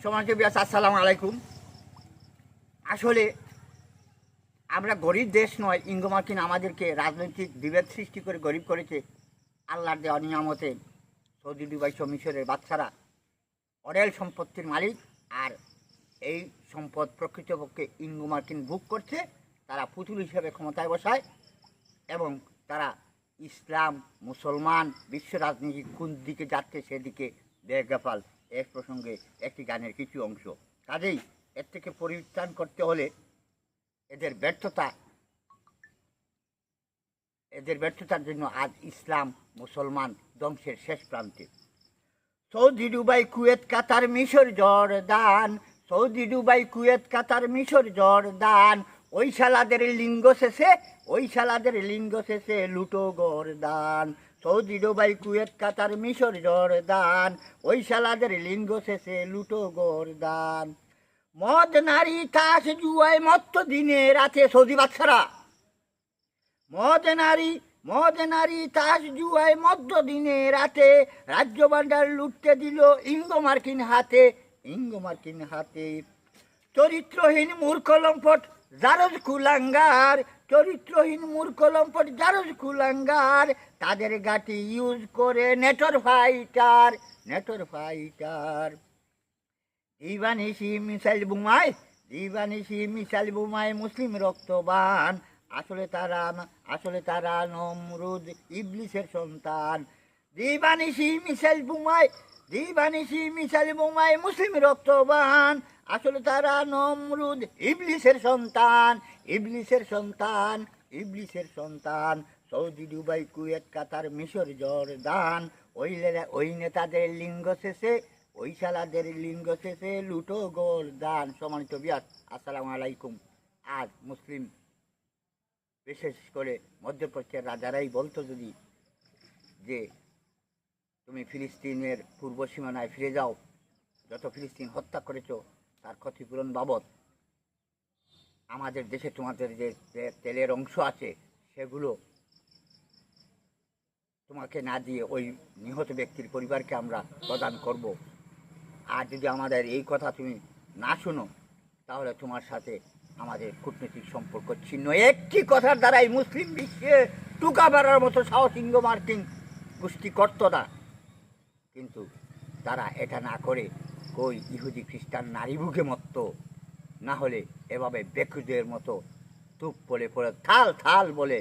সমাজে বিয়াস আসসালামু আলাইকুম। আসলে আমরা গরিব দেশ নয়, ইঙ্গমার্কিন আমাদেরকে রাজনৈতিক বিভেদ সৃষ্টি করে গরিব করেছে। আল্লাহর দেওয়া নিয়ামতে সৌদি দুবাই সহ মিশরের বাচ্চারা অরেল সম্পত্তির মালিক, আর এই সম্পদ প্রকৃতপক্ষে ইঙ্গমার্কিন ভোগ করছে। তারা পুতুল হিসেবে ক্ষমতায় বসায় এবং তারা ইসলাম মুসলমান বিশ্ব রাজনীতি কোন দিকে যাচ্ছে সেদিকে দেখভাল। এর প্রসঙ্গে একটি গানের কিছু অংশ। কাজেই এর থেকে পরিত্রাণ করতে হলে এদের ব্যর্থতার জন্য আজ ইসলাম মুসলমান ধ্বংসের শেষ প্রান্তে। সৌদি দুবাই কুয়েত কাতার মিশর জর্দান, সৌদি দুবাই কুয়েত কাতার মিশর জর্দান, ওই শালাদের লিঙ্গ শেষে লুটো গরদান। সৌদি দুবাই কুয়েত কাতার মিশর জর্দান, ওই শালাদের লিঙ্গ শেষে লুটো গরদান। মদ নারী তাস জুয়ায় মত্ত দিনে রাতে সৌদি বাচ্চারা, মদ নারী তাস জুয়ায় মধ্য দিনে রাতে, রাজ্য ভাণ্ডার লুটতে দিল ইঙ্গমার্কিন হাতে। চরিত্রহীন মূর্খ লম্পট জারজ কুলাঙ্গার, তাদের গাটি ইউজ করে নেটর ফাইটার। দিবানিশি মিসাইল বোমায় মুসলিম রক্তবান, আসলে তারা নমরুদ ইবলিসের সন্তান। দিবানিশি মিসাইল বোমায় মুসলিম রক্তবান, আসলে তারা নমরুদ ইবলিসের সন্তান। সৌদি দুবাই কুয়েত কাতার মিশর জর্দান, ওই নেতাদের লিঙ্গ শেষে, ওই শালাদের লিঙ্গ শেষে লুটো গরদান। সম্মানিত বিয়াস, আসসালামু আলাইকুম। আজ মুসলিম বিশেষ করে মধ্যপ্রাচ্যের রাজারাই বলতো যদি যে তুমি ফিলিস্তিনের পূর্ব সীমানায় ফিরে যাও, যত ফিলিস্তিন হত্যা করেছ তার ক্ষতিপূরণ বাবদ আমাদের দেশে তোমাদের যে তেলের অংশ আছে সেগুলো তোমাকে না দিয়ে ওই নিহত ব্যক্তির পরিবারকে আমরা প্রদান করব। আর যদি আমাদের এই কথা তুমি না শোনো তাহলে তোমার সাথে আমাদের কূটনৈতিক সম্পর্ক ছিন্ন। একটি কথার দ্বারাই মুসলিম বিশ্বে টুকা মারার মতো সাহস ইঙ্গমার্কিন গোষ্ঠী করত না, কিন্তু তারা এটা না করে কই ইহুদি খ্রিস্টান নারী বুকে মত্ত, না হলে এভাবে বেকুদের মতো তুপ বলে পড়ে থাল বলে